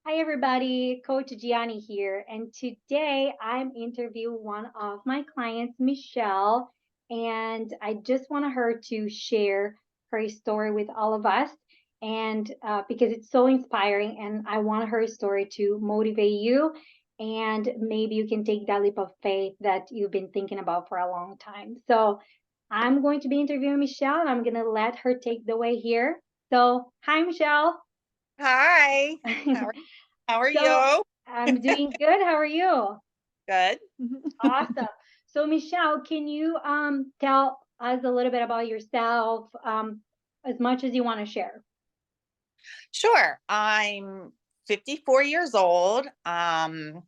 Hi, everybody. Coach Gianni here. And today I'm interviewing one of my clients, Michelle. And I just want her to share her story with all of us. And because it's so inspiring, and I want her story to motivate you. And maybe you can take that leap of faith that you've been thinking about for a long time. So I'm going to be interviewing Michelle, and I'm going to let her take the way here. So, hi, Michelle. Hi, how are So you? I'm doing good. How are you? Good. Awesome. So Michelle, can you tell us a little bit about yourself, as much as you want to share? Sure. I'm 54 years old. I'm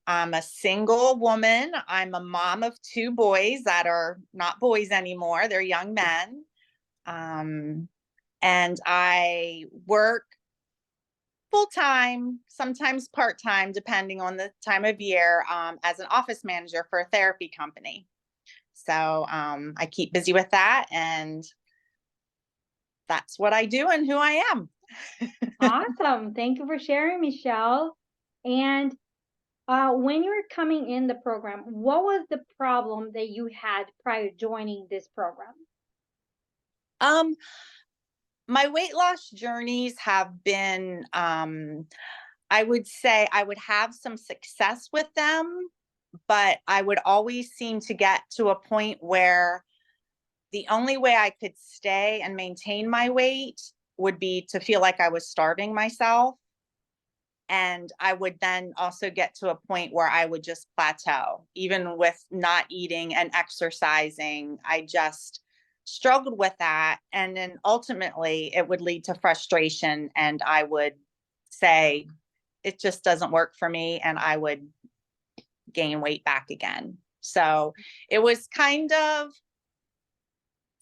a single woman. I'm a mom of two boys that are not boys anymore. They're young men. Um, and I work full time, sometimes part time, depending on the time of year, as an office manager for a therapy company. So I keep busy with that, and that's what I do and who I am. Awesome. Thank you for sharing, Michelle. And when you were coming in the program, what was the problem that you had prior to joining this program? Um, my weight loss journeys have been, I would say I would have some success with them, but I would always seem to get to a point where the only way I could stay and maintain my weight would be to feel like I was starving myself. And I would then also get to a point where I would just plateau, even with not eating and exercising. I just struggled with that. And then ultimately, it would lead to frustration. And I would say, it just doesn't work for me. And I would gain weight back again. So it was kind of,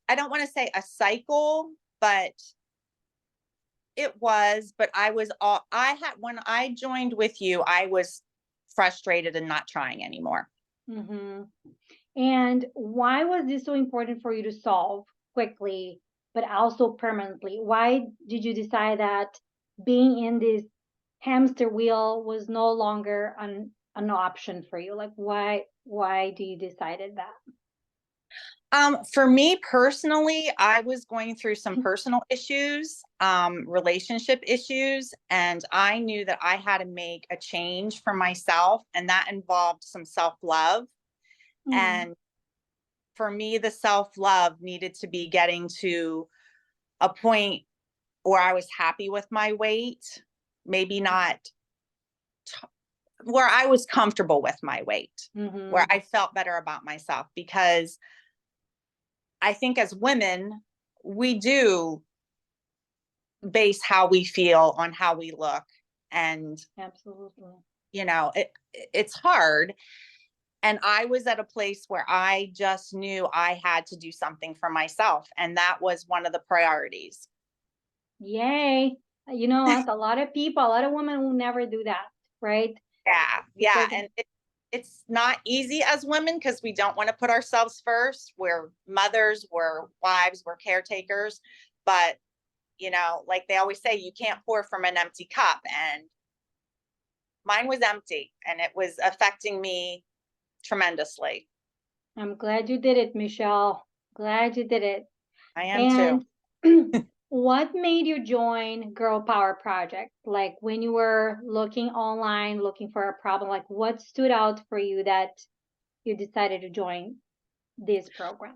I don't want to say a cycle, but it was, but I was all I had when I joined with you, I was frustrated and not trying anymore. Hmm. And why was this so important for you to solve quickly, but also permanently? Why did you decide that being in this hamster wheel was no longer an option for you? Like why do you decided that? For me personally, I was going through some personal issues, relationship issues, and I knew that I had to make a change for myself, and that involved some self-love. Mm, And for me, the self-love needed to be getting to a point where I was happy with my weight, maybe not where I was comfortable with my weight, where mm-hmm. I felt better about myself. Because I think as women, we do base how we feel on how we look. And, Absolutely. it's hard. And I was at a place where I just knew I had to do something for myself. And that was one of the priorities. Yay. You know what? A lot of people, a lot of women will never do that, right? Yeah. Yeah. Because And it's not easy as women because we don't want to put ourselves first. We're mothers, we're wives, we're caretakers. But, like they always say, you can't pour from an empty cup. And mine was empty and it was affecting me tremendously. I'm glad you did it, Michelle. Glad you did it. I am too. And what made you join Girl Power Project? Like when you were looking online, looking for a problem, like what stood out for you that you decided to join this program?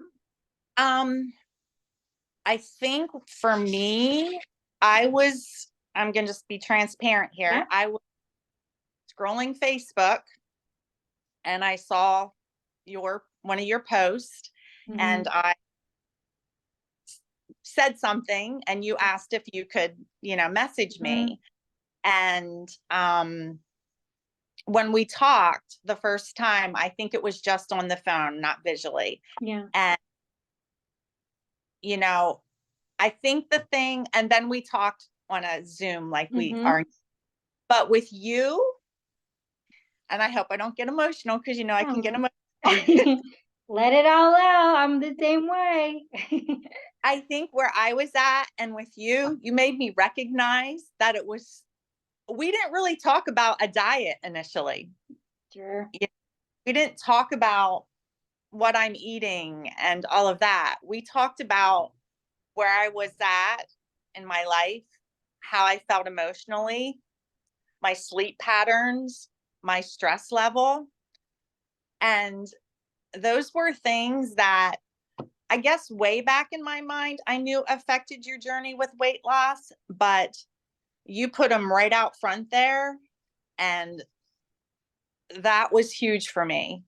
Um, I think for me, I'm going to just be transparent Yeah. here. I was scrolling Facebook and I saw one of your posts, Hmm. and I said something and you asked if you could, message Hmm. me. And when we talked the first time, I think it was just on the phone, not visually. Yeah. And, you know, I think the thing, and then we talked on a Zoom like we Hmm. are, but with you, and I hope I don't get emotional because I can get Oh. emotional. Let it all out. I'm the same way. I think where I was at and with you, you made me recognize that it was we didn't really talk about a diet initially. Sure. We didn't talk about what I'm eating and all of that. We talked about where I was at in my life, how I felt emotionally, my sleep patterns, my stress level. And those were things that I guess way back in my mind, I knew affected your journey with weight loss, but you put them right out front there. And that was huge for me.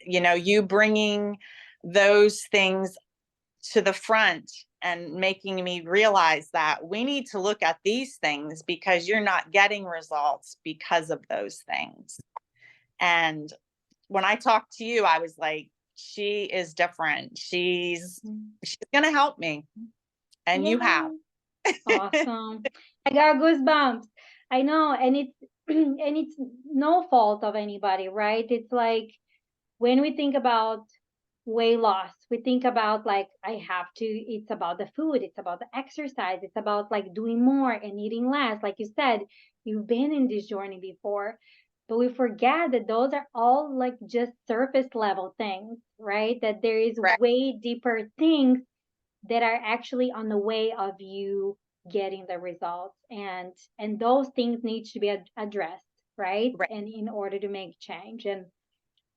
You know, you bringing those things to the front and making me realize that we need to look at these things because you're not getting results because of those things. And when I talked to you, I was like, she is different. She's going to help me. And you have. Awesome. I got goosebumps. I know, and it's and it's no fault of anybody, right? It's like when we think about weight loss, we think about like I have to, it's about the food, it's about the exercise, it's about like doing more and eating less. Like you said, you've been in this journey before, but we forget that those are all like just surface level things, right? That there is Right. way deeper things that are actually on the way of you getting the results, and those things need to be addressed, right? Right. And in order to make change. And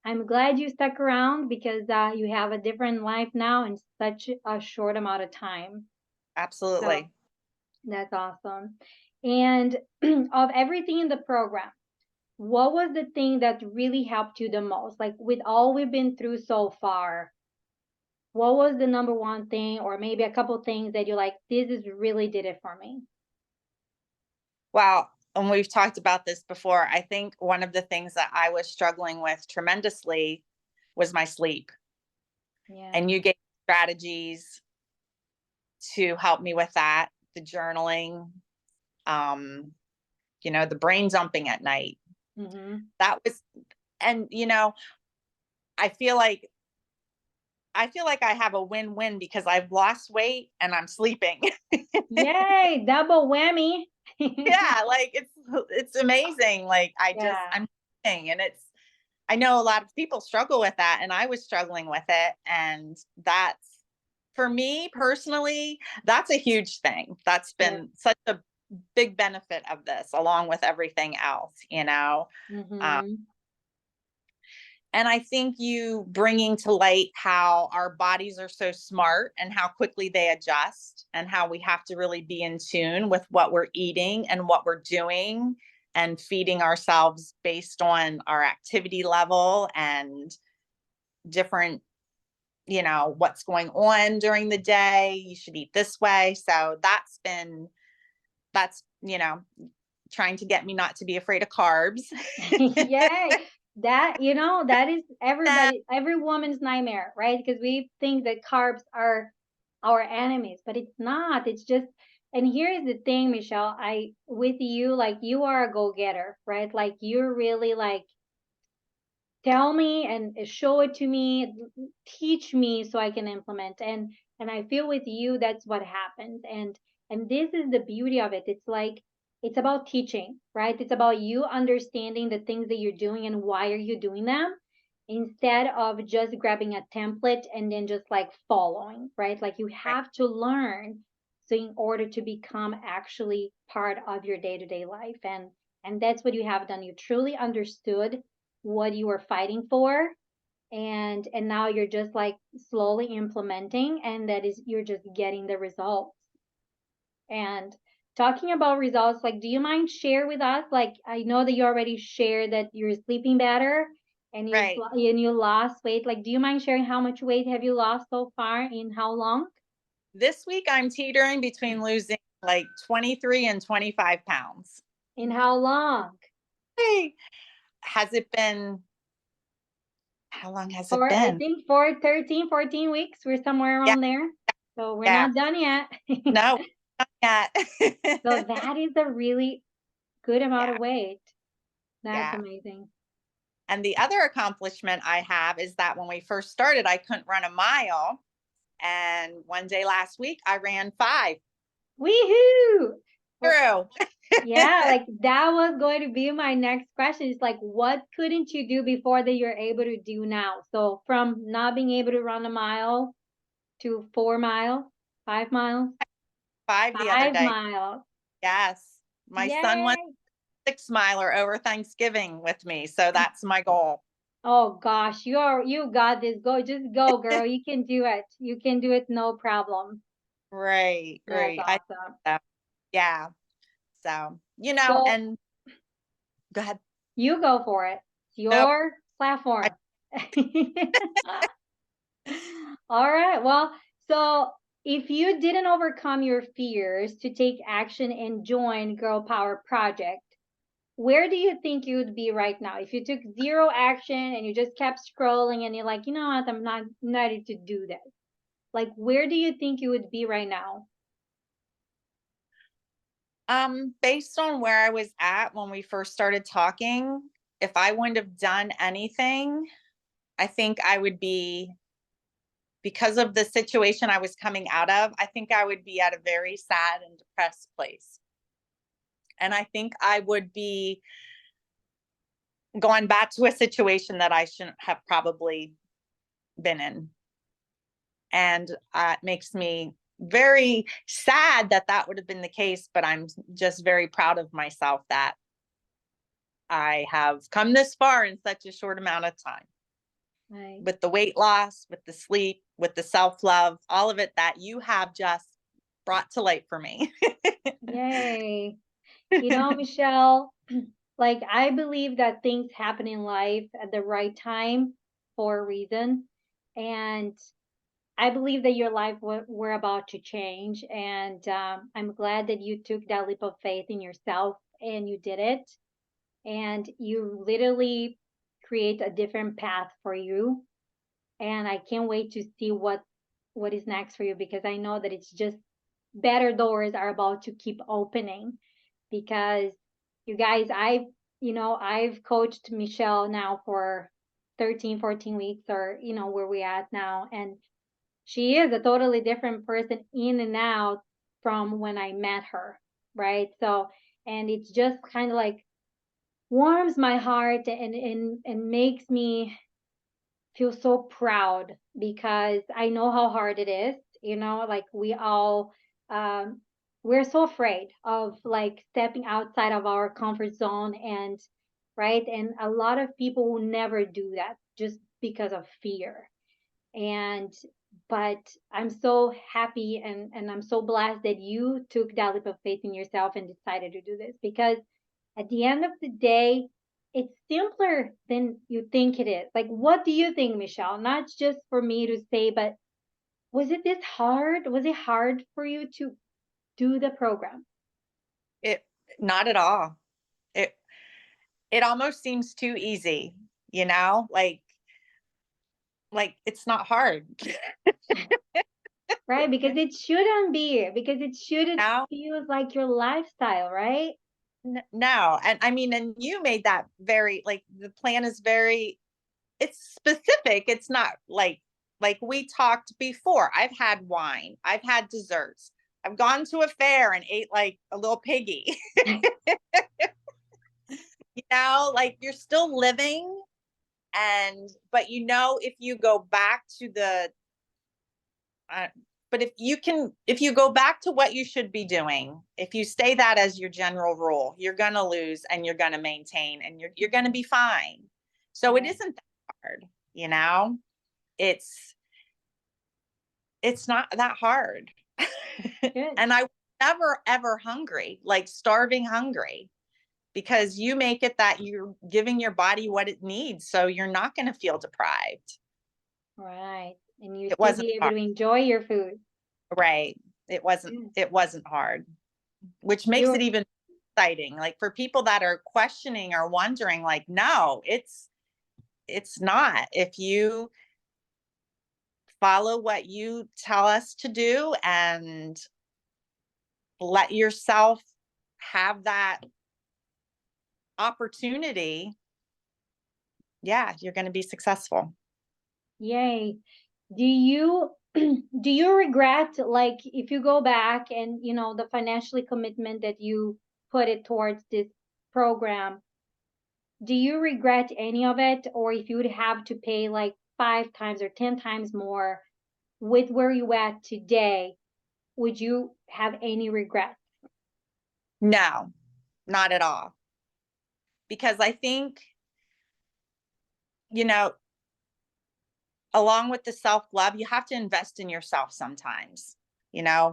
I'm glad you stuck around because you have a different life now in such a short amount of time. So Absolutely. that's awesome. And of everything in the program, what was the thing that really helped you the most? Like with all we've been through so far, what was the number one thing, or maybe a couple things that you like, this is really did it for me? Well, and we've talked about this before. I think one of the things that I was struggling with tremendously was my sleep. Yeah. And you gave strategies to help me with that, the journaling, um, the brain dumping at night. Mm-hmm. That was, and I feel like I have a win-win because I've lost weight and I'm sleeping. Yay, double whammy. Yeah, like it's amazing. Like Yeah. I'm sleeping, and I know a lot of people struggle with that, and I was struggling with it, and that's for me personally, that's a huge thing. That's Sure. been such a big benefit of this, along with everything else. Um, Mm-hmm. and I think you bringing to light how our bodies are so smart and how quickly they adjust, and how we have to really be in tune with what we're eating and what we're doing and feeding ourselves based on our activity level and different, what's going on during the day. You should eat this way. So that's trying to get me not to be afraid of carbs. Yay. That is That- every woman's nightmare, right? Because we think that carbs are our enemies, but it's not. It's just, and here's the thing, Michelle, with you, like you are a go-getter, right? Like you're really like, tell me and show it to me, teach me so I can implement. And I feel with you that's what happens. And this is the beauty of it. It's like it's about teaching, right? It's about you understanding the things that you're doing and why are you doing them, instead of just grabbing a template and then just like following, right? Like you right. have to learn, so in order to become actually part of your day-to-day life. And that's what you have done. You truly understood what you were fighting for, and now you're just like slowly implementing, and that is you're just getting the results. And talking about results, like do you mind share with us, like I know that you already shared that you're sleeping better and Right. you lost weight, like do you mind sharing how much weight have you lost so far, in how long? This week I'm teetering between losing like 23 and 25 pounds. In how long? Hey, has it been, how long has it For I been? think for 13, 14 weeks, we're somewhere Yeah, around there, so we're yeah. not done yet. No, not So yet. that is a really good amount Yeah, of weight. That's yeah. amazing. And the other accomplishment I have is that when we first started, I couldn't run a mile. And one day last week, I ran 5 Woohoo! Well, through. Yeah, like that was going to be my next question. It's like, what couldn't you do before that you're able to do now? So from not being able to run a mile to 4 miles, 5 miles, 5 the other five day. miles. Yes. My son went Yay. 6 miler over Thanksgiving with me. So that's my goal. Oh gosh, you got this. Go, just go, girl. You can do it. You can do it, no problem. Right, That's right. awesome. Yeah. So, So and go ahead. you go for it. It's Nope. your platform. All right. Well, so if you didn't overcome your fears to take action and join Girl Power Project, where do you think you would be right now? If you took zero action and you just kept scrolling and you're like, you know what, I'm not ready to do this. Like, where do you think you would be right now? Based on where I was at when we first started talking, if I wouldn't have done anything, I think I would be, because of the situation I was coming out of, I think I would be at a very sad and depressed place. And I think I would be going back to a situation that I shouldn't have probably been in. And it makes me very sad that that would have been the case, but I'm just very proud of myself that I have come this far in such a short amount of time. Right. With the weight loss, with the sleep, with the self-love, all of it that you have just brought to light for me. Yay. You know, Michelle, like I believe that things happen in life at the right time for a reason. And I believe that your life were about to change. And I'm glad that you took that leap of faith in yourself and you did it. And you literally create a different path for you. And I can't wait to see what is next for you, because I know that it's just better doors are about to keep opening. Because you guys, I've coached Michelle now for 13, 14 weeks, or where we at now, and she is a totally different person in and out from when I met her, right? So, and it's just kind of like warms my heart and makes me feel so proud, because I know how hard it is. Like we all, um, we're so afraid of like stepping outside of our comfort zone, and right, and a lot of people will never do that just because of fear. And but I'm so happy and I'm so blessed that you took that leap of faith in yourself and decided to do this, because at the end of the day, it's simpler than you think it is. Like, what do you think, Michelle? Not just for me to say, but was it this hard? Was it hard for you to do the program? It Not at all. It it almost seems too easy, you know? Like it's not hard. Right? Because it shouldn't be, because it shouldn't Now, feel like your lifestyle, right? no. And I mean, and you made that very, like, the plan is very, it's specific. It's not like we talked before. I've had wine, I've had desserts, I've gone to a fair and ate like a little piggy. Like you're still living. And but if you go back to the uh, but if you go back to what you should be doing, if you stay that as your general rule, you're going to lose and you're going to maintain and you're going to be fine. So it Right. isn't that hard, you know. It's it's not that hard. Good. And I was never ever hungry, like starving hungry, because you make it that you're giving your body what it needs, so you're not going to feel deprived. Right. And you It still wasn't be able hard. to enjoy your food. Right. It wasn't Good. it wasn't hard, which makes it You even exciting. Like for people that are questioning or wondering, like, no, it's not. If you follow what you tell us to do and let yourself have that opportunity, yeah, you're going to be successful. Yay. Do you do you regret, like, if you go back and the financially commitment that you put it towards this program, do you regret any of it? Or if you would have to pay like 5 times or 10 times more with where you at today, would you have any regrets? No, not at all. Because I think, you know, along with the self-love, you have to invest in yourself sometimes.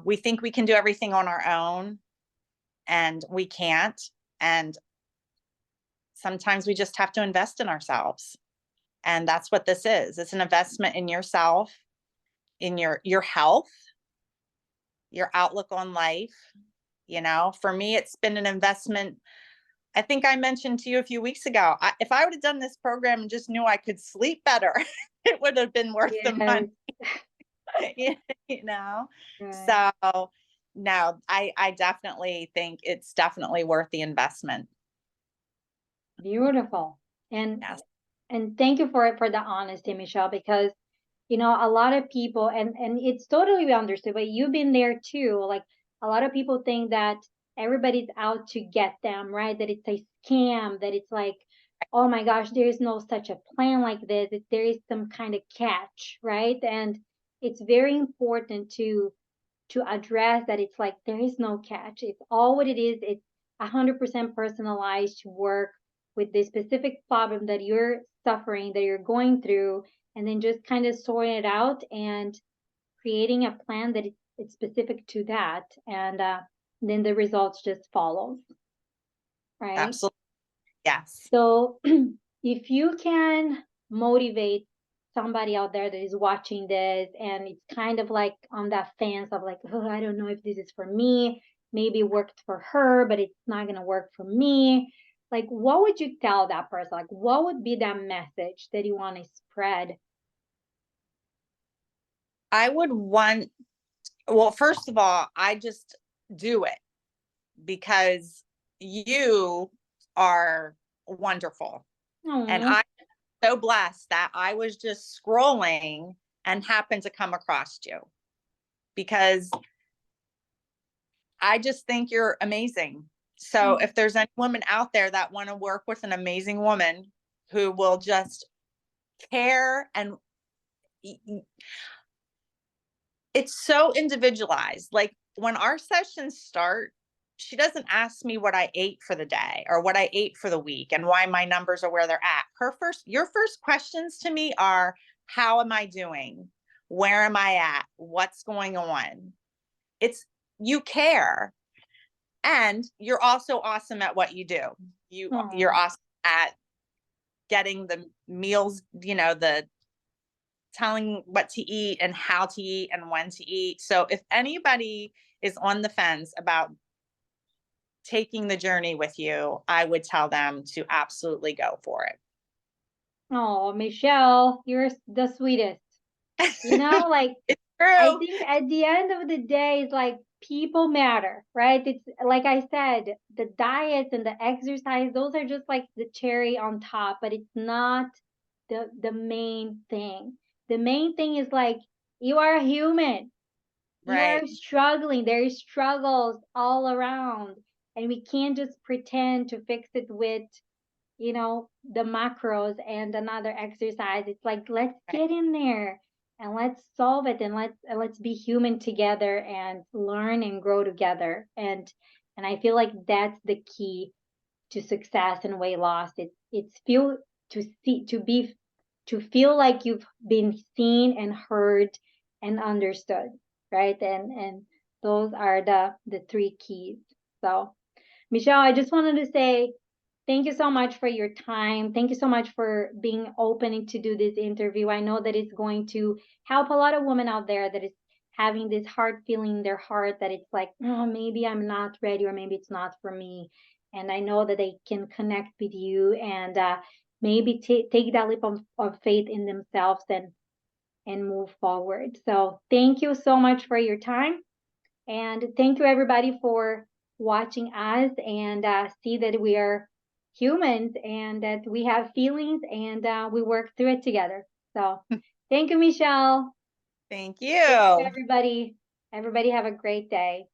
We think we can do everything on our own and we can't. And sometimes we just have to invest in ourselves. And that's what this is. It's an investment in yourself, in your health, your outlook on life. For me, it's been an investment. I think I mentioned to you a few weeks ago, if I would have done this program and just knew I could sleep better, it would have been worth the money. Right. So no, I definitely think it's definitely worth the investment. Beautiful. And Yes. and thank you for the honesty, Michelle, because a lot of people, and it's totally understood, but you've been there too. Like a lot of people think that everybody's out to get them, right? That it's a scam, that it's like, oh my gosh, there is no such a plan like this. That there is some kind of catch, right? And it's very important to address that it's like there is no catch. It's all what it is. It's 100% personalized to work with the specific problem that you're suffering, that you're going through, and then just kind of sorting it out and creating a plan that it's specific to that. And then the results just follows, right? Absolutely. Yes. So if you can motivate somebody out there that is watching this and it's kind of like on that fence of like, oh, I don't know if this is for me. Maybe it worked for her, but it's not going to work for me. Like, what would you tell that person? Like, what would be that message that you want to spread? I would want, well, first of all, I just do it because you are wonderful. And Oh, I'm so blessed that I was just scrolling and happened to come across you because I just think you're amazing. So if there's any women out there that want to work with an amazing woman who will just care, and it's so individualized. Like when our sessions start, she doesn't ask me what I ate for the day or what I ate for the week and why my numbers are where they're at. Your first questions to me are, how am I doing? Where am I at? What's going on? It's, you care. And you're also awesome at what you do. You're oh, awesome at getting the meals, the telling what to eat and how to eat and when to eat. So if anybody is on the fence about taking the journey with you, I would tell them to absolutely go for oh, Michelle, you're the sweetest. it. Like It's I true. think at the end of the day, it's like people matter, right? It's like I said, the diets and the exercise, those are just like the cherry on top, but it's not the main thing. The main thing is like you are a human. You are Right. struggling. There is struggles all around. And we can't just pretend to fix it with the macros and another exercise. It's like let's Right. get in there and let's solve it, and let's be human together and learn and grow together. And I feel like that's the key to success and weight loss. It's feel to see to feel like you've been seen and heard and understood, right? And those are the three keys. So Michelle, I just wanted to say thank you so much for your time. Thank you so much for being open to do this interview. I know that it's going to help a lot of women out there that is having this hard feeling in their heart that it's like, oh, maybe I'm not ready or maybe it's not for me. And I know that they can connect with you and maybe take that leap of faith in themselves and move forward. So thank you so much for your time. And thank you, everybody, for watching us and see that we are humans and that we have feelings and we work through it together. So thank you, Michelle. Thank Thank you, you. everybody. Everybody have a great day.